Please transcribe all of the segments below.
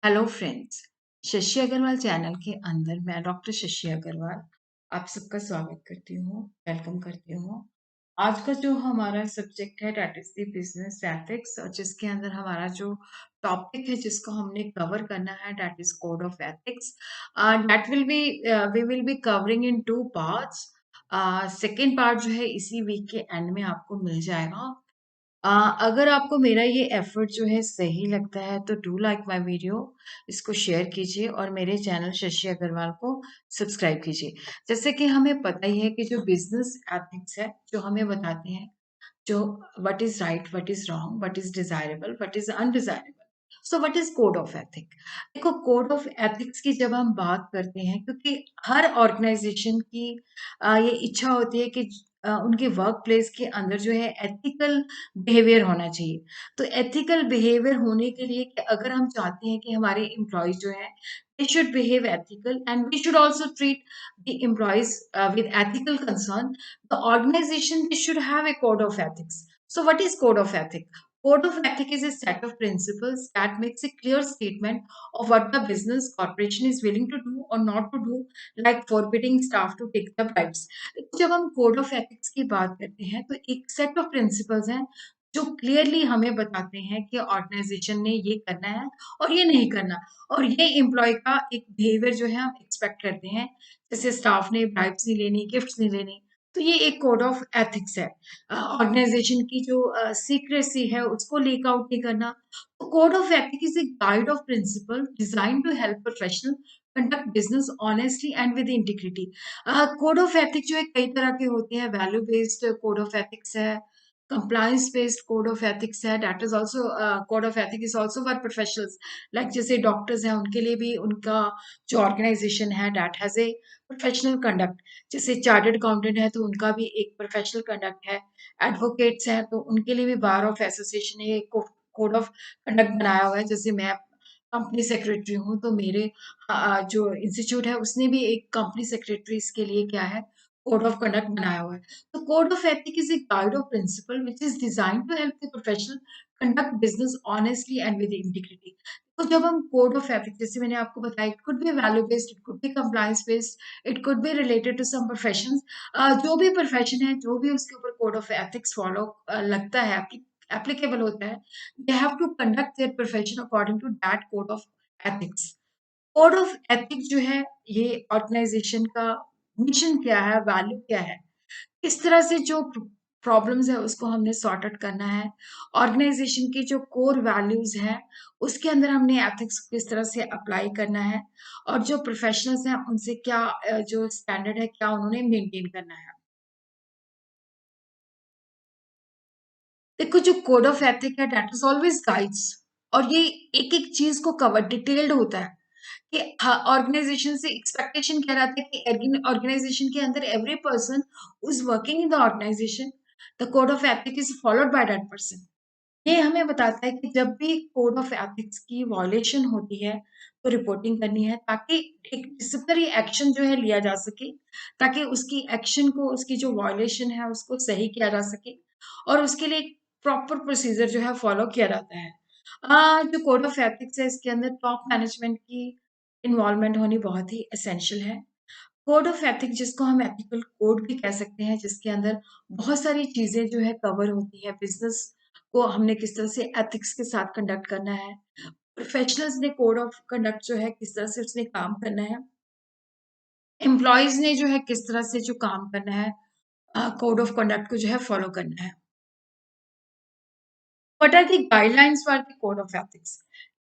Hello friends. Shashi Agarwal channel के अंदर मैं डॉक्टर शशि अग्रवाल आप सबका स्वागत करती हूँ, वेलकम करती हूँ। आज का जो हमारा सब्जेक्ट है that is the business ethics, और जिसके अंदर हमारा जो टॉपिक है जिसको हमने कवर करना है that is code of ethics. That will be we will be covering in two parts. Second part जो है इसी वीक के एंड में आपको मिल जाएगा। अ, अगर आपको मेरा ये एफर्ट जो है सही लगता है तो डू लाइक माय वीडियो, इसको शेयर कीजिए और मेरे चैनल शशि अग्रवाल को सब्सक्राइब कीजिए। जैसे कि हमें पता ही है कि जो बिजनेस एथिक्स है जो हमें बताते हैं जो what is right, what is wrong, what is desirable, what is undesirable. So what is code of ethic. देखो, कोड ऑफ एथिक्स की जब हम बात करते हैं, क्योंकि हर ऑर्गेनाइजेशन की ये इच्छा होती है कि उनके वर्क प्लेस के अंदर जो है एथिकल बिहेवियर होना चाहिए। तो एथिकल बिहेवियर होने के लिए कि अगर हम चाहते हैं कि हमारे एम्प्लॉयज जो है they should behave ethical and we should also treat the employees with ethical concern, the organization they should have a code of ethics. So what is code of ethics? Code of ethics is a set of principles that makes a clear statement of what the business corporation is willing to do or not to do, like forbidding staff to take the bribes. जब हम code of ethics की बात करते हैं तो एक set of principles हैं जो क्लियरली हमें बताते हैं कि ऑर्गेनाइजेशन ने ये करना है और ये नहीं करना, और ये एम्प्लॉय का एक बिहेवियर जो है हम एक्सपेक्ट करते हैं। जैसे स्टाफ ने ब्राइब्स नहीं लेनी, गिफ्ट्स नहीं लेनी, तो ये एक कोड ऑफ एथिक्स है। ऑर्गेनाइजेशन की जो सीक्रेसी है उसको लीक आउट नहीं करना। तो code of ethics is a guide of principle design to help professional conduct business honestly and with integrity. Code of ethics जो है कई तरह के होते हैं। Value based code of ethics है, compliance based code of ethics है, that is also code of ethics is also for professionals. Like जैसे डॉक्टर्स हैं उनके लिए भी उनका जो ऑर्गेनाइजेशन है that has a professional conduct. जैसे चार्टर्ड अकाउंटेंट है तो उनका भी एक प्रोफेशनल कंडक्ट है। एडवोकेट्स हैं तो उनके लिए भी बार ऑफ एसोसिएशन ने एक कोड ऑफ कंडक्ट बनाया हुआ है। जैसे मैं कंपनी सेक्रेटरी हूँ तो मेरे जो इंस्टीट्यूट है उसने भी एक कंपनी सेक्रेटरीज के लिए क्या है, कोड ऑफ कंडक्ट बनाया हुआ है। तो code of ethic is a guide of principle which is design to help the professional conduct business honestly and with integrity. तो जब हम कोड ऑफ एथिक, जैसे मैंने आपको बताया, it could be value based, it could be compliance based, it could be related to some professions. जो भी profession है, जो भी उसके ऊपर कोड ऑफ एथिक्स फॉलो लगता है, एप्लीकेबल होता है, they have to conduct their profession according to that code of ethics. Code of ethics जो है ये ऑर्गेनाइजेशन का मिशन क्या है, वैल्यू क्या है, किस तरह से जो प्रॉब्लम्स है उसको हमने सॉर्ट आउट करना है, ऑर्गेनाइजेशन की जो कोर वैल्यूज हैं उसके अंदर हमने एथिक्स किस तरह से अप्लाई करना है, और जो प्रोफेशनल्स हैं उनसे क्या जो स्टैंडर्ड है क्या उन्होंने मेंटेन करना है। देखो, जो कोड ऑफ एथिक है दैट इज ऑलवेज गाइड्स, और ये एक एक चीज को कवर डिटेल्ड होता है कि ऑर्गेनाइजेशन से एक्सपेक्टेशन क्या रहता है कि ऑर्गेनाइजेशन के अंदर every person is working in the organisation, the code of ethic is followed by that person. ये हमें बताता है कि जब भी कोड ऑफ एथिक्स की वॉयलेशन होती है तो रिपोर्टिंग करनी है, ताकि एक डिसिप्लिनरी एक्शन जो है लिया जा सके, ताकि उसकी एक्शन को, उसकी जो वॉयलेशन है उसको सही किया जा सके, और उसके लिए एक प्रॉपर प्रोसीजर जो है फॉलो किया जाता है। जो कोड ऑफ एथिक्स है इसके अंदर टॉप मैनेजमेंट की इन्वॉल्वमेंट होनी बहुत ही एसेंशियल है। कोड ऑफ एथिक्स जिसको हम एथिकल कोड भी कह सकते हैं, जिसके अंदर बहुत सारी चीजें जो है कवर होती है। बिजनेस को हमने किस तरह से एथिक्स के साथ कंडक्ट करना है, प्रोफेशनल्स ने कोड ऑफ कंडक्ट जो है किस तरह से उसने काम करना है, एम्प्लॉयज ने जो है किस तरह से जो काम करना है, कोड ऑफ कंडक्ट को जो है फॉलो करना है। What are the guidelines for the code of ethics?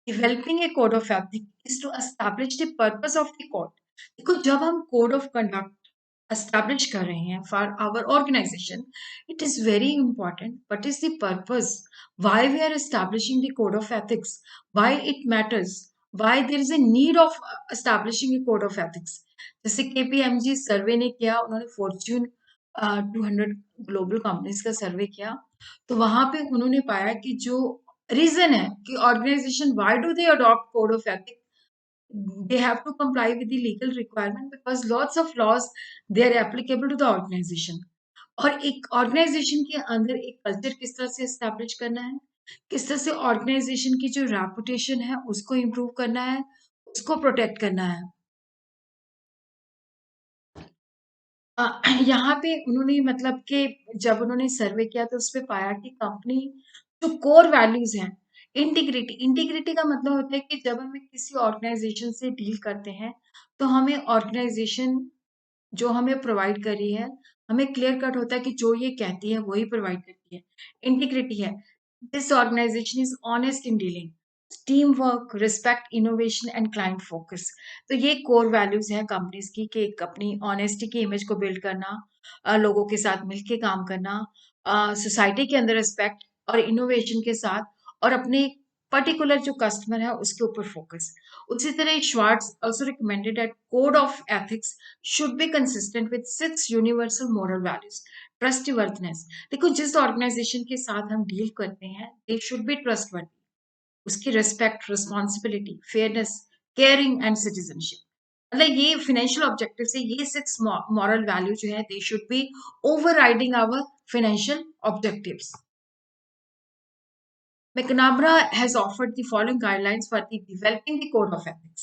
Developing a code of ethics is to establish the purpose of the code. देखो, जब हम कोड ऑफ कंडक्ट एस्टैब्लिश कर रहे हैं for our organisation, it is very important what is the purpose, why we are establishing the code of ethics, why it matters, why there is a need of establishing a code of ethics. जैसे KPMG survey ने किया, उन्होंने Fortune 200 global companies का सर्वे किया, तो वहां पे उन्होंने पाया कि जो रीजन है कि organisation why do they adopt code of ethics, they have to comply with the legal requirement because lots of laws they are applicable to the organization। और एक ऑर्गेनाइजेशन के अंदर एक कल्चर किस तरह से एस्टैब्लिश करना है, किस तरह से ऑर्गेनाइजेशन की जो रेपुटेशन है उसको इम्प्रूव करना है, उसको प्रोटेक्ट करना है। अ, यहाँ पे उन्होंने मतलब कि जब उन्होंने सर्वे किया तो उसपे पाया कि कंपनी जो कोर वैल्यूज़ हैं, इंटीग्रिटी इंटीग्रिटी का मतलब होता है कि जब हमें किसी ऑर्गेनाइजेशन से डील करते हैं, तो हमें ऑर्गेनाइजेशन जो हमें प्रोवाइड कर रही है, हमें क्लियर कट होता है कि जो ये कहती है, वही प्रोवाइड करती है। इंटीग्रिटी है, this organisation is honest in dealing, team work, respect, innovation and client focus. तो ये कोर वैल्यूज़ हैं कंपनीज़ की कि एक अपनी ऑनेस्टी की इमेज को बिल्ड करना, लोगों के साथ मिलके काम करना, सोसाइटी के अंदर रिस्पेक्ट और इनोवेशन के साथ और अपने पर्टिकुलर जो कस्टमर है, उसके ऊपर फोकस। उसी तरह Schwartz also recommended that code of ethics should be consistent with 6 universal moral values. Trustworthiness. देखो जिस ऑर्गेनाइजेशन के साथ हम डील करते हैं, they should be trustworthy. उसकी respect, responsibility, fairness, caring and citizenship. मतलब ये फाइनेंशियल ऑब्जेक्टिव से ये 6 मॉरल वैल्यू जो है they should be overriding our financial objectives. McNamara has offered the following guidelines for the developing the code of ethics.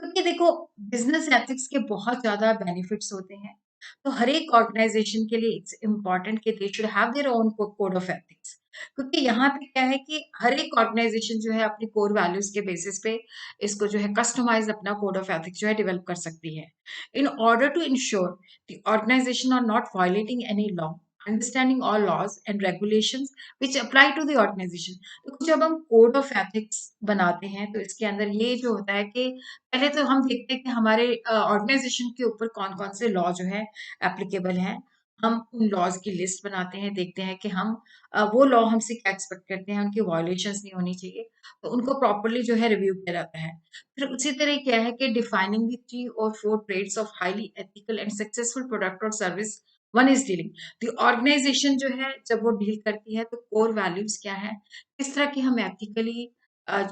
क्योंकि देखो business ethics के बहुत ज़्यादा बेनिफिट्स होते हैं, तो हर एक ऑर्गेनाइजेशन के लिए इट्स इम्पोर्टेंट कि they should have their own code of ethics. क्योंकि यहाँ पे क्या है कि हर एक ऑर्गेनाइजेशन जो है अपनी कोर वैल्यूज के बेसिस पे इसको जो है कस्टमाइज अपना कोड ऑफ एथिक्स जो है डेवलप कर सकती है। In order to ensure the organisation are not violating any law, understanding all laws and regulations which apply to the organisation. तो जब हम कोड ऑफ एथिक्स बनाते हैं तो इसके अंदर ये जो होता है कि पहले तो हम देखते हैं कि हमारे ऑर्गेनाइजेशन के ऊपर कौन-कौन से लॉ जो है एप्लीकेबल हैं। हम उन लॉज़ की लिस्ट बनाते हैं, देखते हैं कि हम वो लॉ हमसे क्या एक्सपेक्ट करते हैं, उनकी वायलेशंस नहीं होनी चाहिए, तो उनको प्रॉपर्ली जो है रिव्यू किया जाता है। फिर उसी तरह क्या है कि डिफाइनिंग द 3 और 4 trades of highly ethical and successful product और service one is dealing. The organization जो है जब वो डील करती है तो कोर वैल्यूज़ क्या हैं, किस तरह की हम एथिकली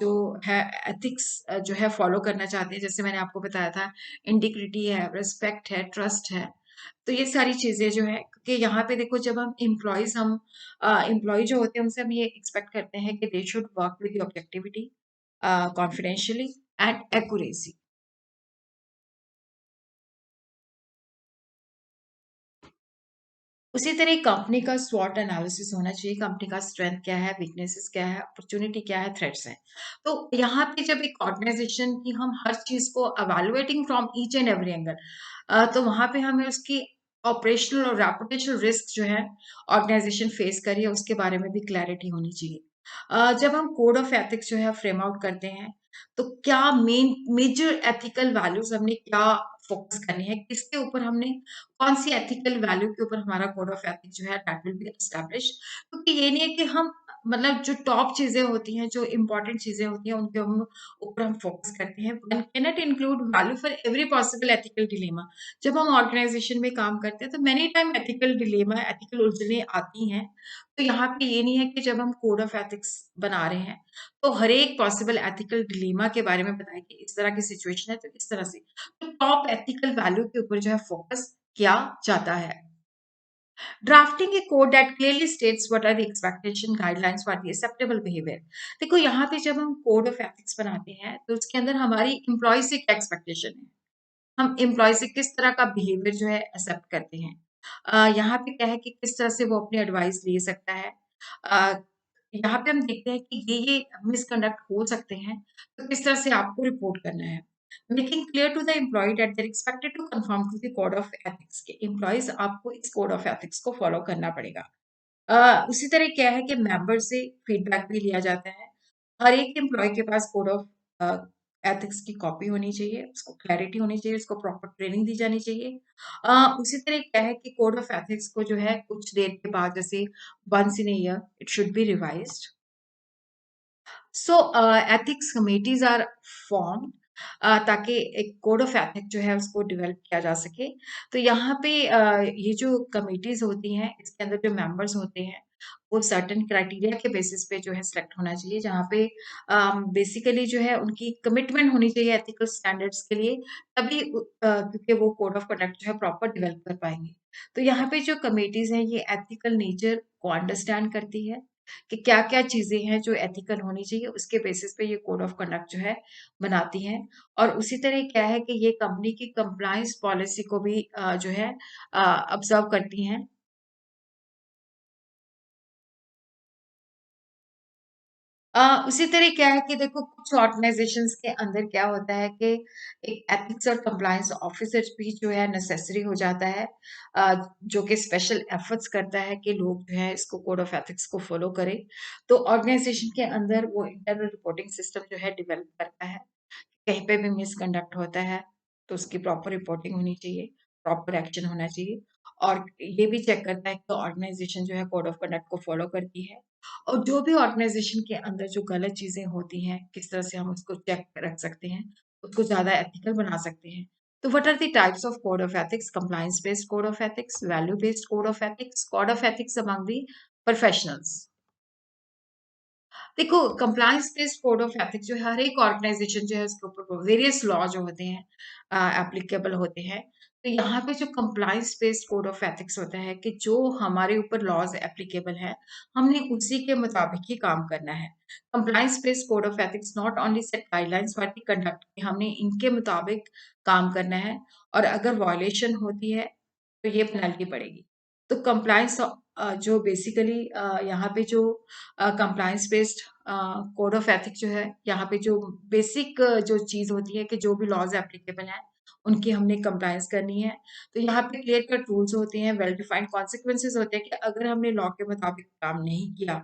जो है एथिक्स जो है फॉलो करना चाहते हैं। जैसे मैंने आपको बताया था इंटीग्रिटी है, रिस्पेक्ट है, ट्रस्ट है। तो ये सारी चीज़ें जो है क्योंकि यहाँ पे देखो जब हम एम्प्लॉयी जो होते हैं उनसे हम ये एक्सपेक्ट करते हैं कि they should work with objectivity, confidentiality and accuracy. उसी तरह कंपनी का स्वॉट एनालिसिस होना चाहिए, कंपनी का स्ट्रेंथ क्या है, वीकनेसेस क्या है, अपॉर्च्युनिटी क्या है, थ्रेट्स हैं। तो यहाँ पे जब एक ऑर्गेनाइजेशन की हम हर चीज़ को evaluating from each and every angle, तो वहाँ पे हमें उसकी ऑपरेशनल और रेपुटेशनल रिस्क जो है ऑर्गेनाइजेशन फेस कर रही है उसके बारे में भी क्लैरिटी होनी चाहिए। जब हम कोड ऑफ एथिक्स जो है फ्रेम आउट करते हैं, तो क्या मेजर एथिकल वैल्यूज़ हमने क्या फोकस करनी है, किसके ऊपर हमने कौन-सी एथिकल वैल्यू के ऊपर हमारा कोड ऑफ एथिक्स जो है दैट विल बी एस्टेब्लिश्ड। क्योंकि ये नहीं है कि हम मतलब जो टॉप चीज़ें होती हैं, जो इम्पोर्टेंट चीज़ें होती हैं, उनके हम ऊपर हम फोकस करते हैं। One cannot include value for every possible ethical dilemma. जब हम ऑर्गेनाइजेशन में काम करते हैं, तो many time ethical dilemma, ethical उलझनें आती हैं। तो यहाँ पे ये नहीं है कि जब हम कोड ऑफ एथिक्स बना रहे हैं, तो हर एक पॉसिबल एथिकल डिलेमा के बारे में बताएँ कि इस तरह की सिचुएशन है, तो इस तरह से। तो टॉप एथिकल वैल्यू के ऊपर जो है फोकस किया जाता है। Drafting a code that clearly states what are the expectation guidelines for the acceptable behaviour. देखो यहाँ पे जब हम कोड ऑफ एथिक्स बनाते हैं तो उसके अंदर हमारी एम्प्लॉय से क्या एक्सपेक्टेशन है, हम एम्प्लॉय से किस तरह का बिहेवियर जो है एक्सेप्ट करते हैं। यहाँ पे क्या है कि किस तरह से वो अपनी एडवाइस ले सकता है। अ, यहाँ पे हम देखते हैं कि ये मिसकंडक्ट हो सकते हैं, तो किस तरह से आपको रिपोर्ट करना है। Making clear to the employee that they are expected to confirm to the code of ethics के एम्प्लॉइज़ आपको इस कोड ऑफ एथिक्स को फॉलो करना पड़ेगा। उसी तरह क्या है कि मेंबर से फीडबैक भी लिया जाता है। हर एक एम्प्लॉयी के पास कोड ऑफ अ, एथिक्स की कॉपी होनी चाहिए, उसको क्लैरिटी होनी चाहिए, उसको प्रॉपर ट्रेनिंग दी जानी चाहिए। उसी तरह क्या है कि कोड ऑफ एथिक्स को जो है कुछ देर के बाद जैसे once in a year it should be revised. So ethics committees are formed ताकि एक कोड ऑफ एथिक जो है उसको डेवलप किया जा सके। तो यहाँ पे ये जो कमिटीज होती हैं इसके अंदर जो मेंबर्स होते हैं वो सर्टेन क्राइटेरिया के बेसिस पे जो है सिलेक्ट होना चाहिए, जहाँ पे बेसिकली जो है उनकी कमिटमेंट होनी चाहिए एथिकल स्टैंडर्ड्स के लिए, तभी क्योंकि वो कोड ऑफ कंडक्ट जो है प्रॉपर डेवलप कर पाएंगे। तो यहाँ पे जो कमिटीज हैं ये एथिकल नेचर को अंडरस्टैंड करती है, कि क्या-क्या चीज़ें हैं जो एथिकल होनी चाहिए, उसके बेसिस पे ये कोड ऑफ कंडक्ट जो है बनाती हैं। और उसी तरह क्या है कि ये कंपनी की कंप्लायंस पॉलिसी को भी जो है ऑब्ज़र्व करती हैं। उसी तरह क्या है कि देखो कुछ ऑर्गेनाइजेशंस के अंदर क्या होता है कि एक एथिक्स और कंप्लायंस ऑफिसर भी जो है नेसेसरी हो जाता है, जो कि स्पेशल एफर्ट्स करता है कि लोग जो है इसको कोड ऑफ एथिक्स को फॉलो करें। तो ऑर्गेनाइजेशन के अंदर वो इंटरनल रिपोर्टिंग सिस्टम जो है डेवलप करता है। कहीं पे भी मिसकंडक्ट होता है, तो उसकी प्रॉपर रिपोर्टिंग होनी चाहिए, प्रॉपर एक्शन होना चाहिए और ये भी चेक करता है कि ऑर्गेनाइज़ेशन जो है कोड ऑफ कंडक्ट को फ़ॉलो करती है और जो भी ऑर्गेनाइज़ेशन के अंदर जो गलत चीज़ें होती हैं, किस तरह से हम उसको चेक रख सकते हैं, उसको ज़्यादा एथिकल बना सकते हैं। तो what are the types of code of ethics? Compliance based code of ethics, value based code of ethics among the professionals. देखो compliance based code of ethics जो है हर एक ऑर्गेनाइजेशन जो है उसके ऊपर वेरियस लॉ जो होते हैं एप्लीकेबल होते हैं। तो यहाँ पे जो compliance based code of ethics होता है कि जो हमारे ऊपर लॉज एप्लीकेबल है, हमने उसी के मुताबिक ही काम करना है। Compliance based code of ethics not only set guidelines for the conduct, हमने इनके मुताबिक काम करना है और अगर वायलेशन होती है तो ये पेनल्टी पड़ेगी। तो कंप्लायंस जो बेसिकली यहाँ पे जो compliance based code of ethics जो है, यहाँ पे जो बेसिक जो चीज़ होती है कि जो भी लॉज़ एप्लीकेबल हैं, उनकी हमने कंप्लायंस करनी है। तो यहाँ पे क्लियर कट रूल्स होते हैं, वेल डिफाइंड कॉन्सिक्वेंसेज़ होते हैं कि अगर हमने लॉ के मुताबिक काम नहीं किया,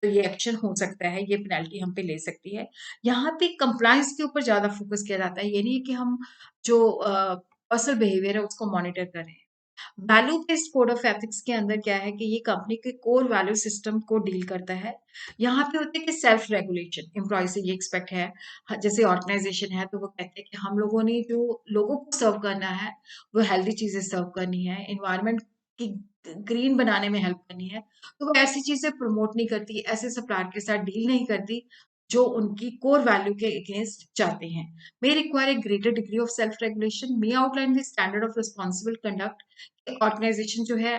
तो ये एक्शन हो सकता है, ये पेनल्टी हम पे ले सकती है। यहाँ पे कंप्लायंस के ऊपर ज़्यादा फोकस किया जाता है, ये नहीं है कि हम जो पर्सनल बिहेवियर है उसको मॉनिटर करें। Value based code of ethics के अंदर क्या है कि ये कंपनी के कोर वैल्यू सिस्टम को डील करता है। यहाँ पे होता है कि सेल्फ रेगुलेशन एम्प्लॉय से ये एक्सपेक्ट है। जैसे ऑर्गेनाइजेशन है तो वो कहते हैं कि हम लोगों ने जो लोगों को सर्व करना है वो हेल्दी चीजें सर्व करनी है, इन्वायरमेंट की ग्रीन बनाने में हेल्प करनी है। तो वो ऐसी चीजें प्रमोट नहीं करती, ऐसे सप्लायर के साथ डील नहीं करती जो उनकी कोर वैल्यू के अगेंस्ट जाते हैं। May require a greater degree of self-regulation, may outline the standard of responsible conduct। Organisation जो है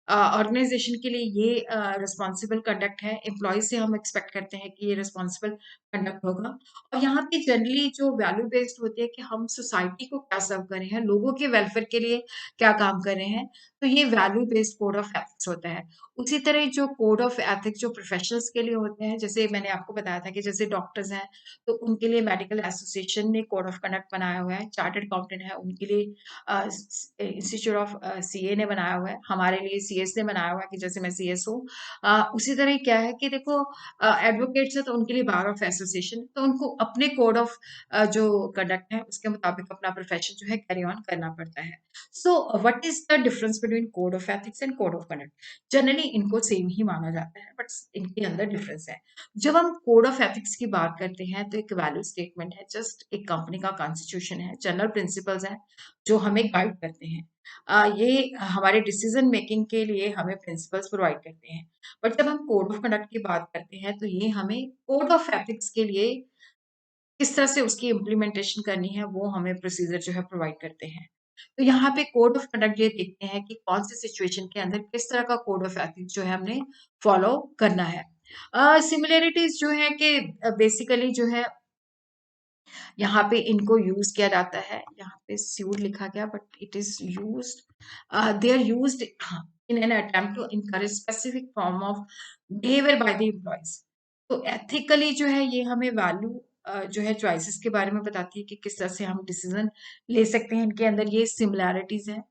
ऑर्गेनाइजेशन के लिए ये रिस्पॉन्सिबल कंडक्ट है, एम्प्लॉय से हम एक्सपेक्ट करते हैं कि ये रिस्पॉन्सिबल कंडक्ट होगा। और यहाँ पे जनरली जो वैल्यू बेस्ड होती है कि हम सोसाइटी को क्या सर्व कर रहे हैं, लोगों के वेलफेयर के लिए क्या काम कर रहे हैं, तो ये value based code of ethics होता है। उसी तरह जो कोड ऑफ एथिक्स जो प्रोफेशनल्स के लिए होते हैं, जैसे मैंने आपको बताया था कि जैसे डॉक्टर्स हैं तो उनके लिए मेडिकल एसोसिएशन ने कोड ऑफ कंडक्ट बनाया हुआ है, चार्टर्ड अकाउंटेंट है उनके लिए इंस्टीट्यूट ऑफ सीए ने बनाया हुआ है, हमारे लिए सीएस ने बनाया हुआ है कि जैसे मैं सीएस हूँ। उसी तरह क्या है कि देखो एडवोकेट्स है तो उनके लिए बार ऑफ एसोसिएशन, तो उनको अपने कोड ऑफ जो कंडक्ट है उसके मुताबिक अपना प्रोफेशन जो है कैरी ऑन करना पड़ता है। So what is the difference between code of ethics and code of conduct? Generally इनको सेम ही माना जाता है बट इनके अंदर डिफरेंस है। जब हम कोड ऑफ एथिक्स की बात करते हैं तो एक वैल्यू स्टेटमेंट है, जस्ट एक कंपनी का कॉन्स्टिट्यूशन है, जनरल प्रिंसिपल्स हैं जो हमें गाइड करते हैं। ये हमारे डिसीजन मेकिंग के लिए हमें प्रिंसिपल्स प्रोवाइड करते हैं। बट जब हम कोड ऑफ कंडक्ट की बात करते हैं तो ये हमें कोड ऑफ एथिक्स के लिए किस तरह से उसकी इम्प्लीमेंटेशन करनी है वो हमें प्रोसीजर जो है प्रोवाइड करते हैं। तो यहाँ पे कोड ऑफ कंडक्ट ये देखते हैं कि कौन सी सिचुएशन के अंदर किस तरह का कोड ऑफ एथिक्स जो है हमने फॉलो करना है। सिमिलैरिटीज जो है कि बेसिकली जो है यहाँ पे इनको यूज किया जाता है, यहाँ पे स्यूड लिखा गया but it is used, they are used in an attempt to encourage specific form of behaviour by the employees. तो एथिकली जो है ये हमें वैल्यू जो है चॉइसेस के बारे में बताती है कि किस तरह से हम डिसीजन ले सकते हैं। इनके अंदर ये सिमिलैरिटीज हैं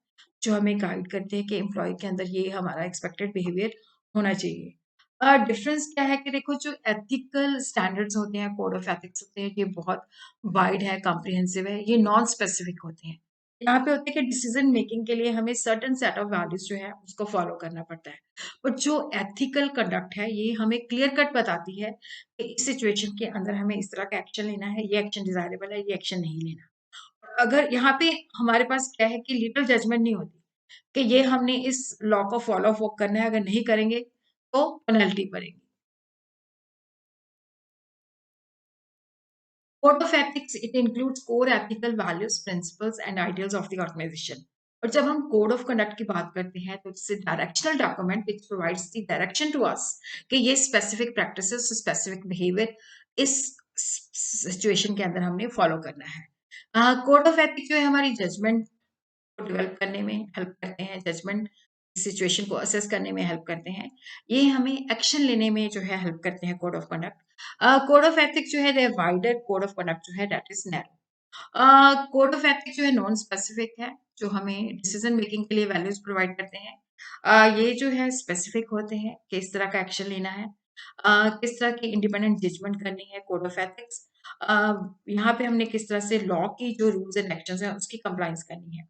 जो हमें गाइड करते हैं कि एम्प्लॉय के अंदर ये हमारा एक्सपेक्टेड बिहेवियर होना चाहिए। डिफरेंस क्या है कि देखो जो एथिकल स्टैंडर्ड्स होते हैं, कोड ऑफ एथिक्स होते हैं, ये बहुत वाइड है, कॉम्प्रिहेंसिव है, ये नॉन स्पेसिफिक होते हैं। यहाँ पे होता है कि डिसीजन मेकिंग के लिए हमें सर्टेन सेट ऑफ वैल्यूज जो है उसको फॉलो करना पड़ता है। बट जो एथिकल कंडक्ट है ये हमें क्लियर कट बताती है कि इस सिचुएशन के अंदर हमें इस तरह का एक्शन लेना है, ये एक्शन डिजायरेबल है, ये एक्शन नहीं लेना। अगर यहाँ पे हमारे पास क्या है कि लिटिल जजमेंट नहीं होती कि ये हमने इस लॉ को फॉलो अप करना है, अगर नहीं करेंगे तो पेनल्टी पड़ेगी। Code of ethics, it includes core ethical values, principles, and ideals of the organization. और जब हम कोड ऑफ कंडक्ट की बात करते हैं तो it's directional document which provides the direction to us कि ये स्पेसिफिक प्रैक्टिसेस, स्पेसिफिक बिहेवियर इस सिचुएशन के अंदर हमने फॉलो करना है। कोड ऑफ एथिक्स जो है हमारी जजमेंट को डेवलप करने में हेल्प करते हैं, जजमेंट सिचुएशन को असेस करने में हेल्प करते हैं। ये हमें एक्शन लेने में जो है हेल्प करते हैं code of conduct. Code of ethics जो है the wider, code of conduct जो है that is narrow. Code of ethics जो है नॉन स्पेसिफिक है, जो हमें डिसीजन मेकिंग के लिए वैल्यूज प्रोवाइड करते हैं। ये जो है स्पेसिफिक होते हैं, किस तरह का एक्शन लेना है, किस तरह की इंडिपेंडेंट जजमेंट करनी है, कोड ऑफ एथिक्स। यहाँ पे हमने किस तरह से लॉ की जो रूल्स एंड एक्शंस हैं उसकी कंप्लायंस करनी है।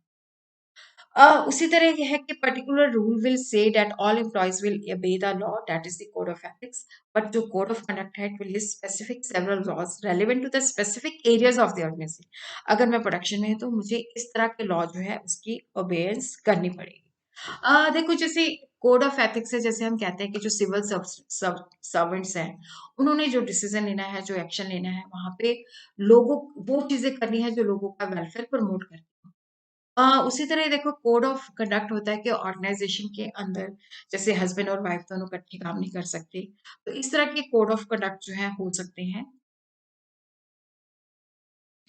उसी तरह ये है कि particular rule will say that all employees will obey the law, that is the code of ethics. But जो कोड ऑफ कंडक्ट है it will list specific several laws relevant to the specific areas of the organisation. अगर मैं production में हूँ तो मुझे इस तरह के लॉ जो है उसकी ओबेयंस करनी पड़ेगी। देखो जैसे कोड ऑफ एथिक्स है, जैसे हम कहते हैं कि जो सिविल सर्वेंट्स हैं उन्होंने जो डिसीजन लेना है, जो एक्शन लेना है, वहां पे लोगों वो चीजें करनी है जो लोगों का वेलफेयर प्रमोट करती है। उसी तरह देखो कोड ऑफ कंडक्ट होता है कि ऑर्गेनाइजेशन के अंदर जैसे हस्बैंड और वाइफ दोनों इकट्ठे काम नहीं कर सकते, तो इस तरह के कोड ऑफ कंडक्ट जो है हो सकते हैं।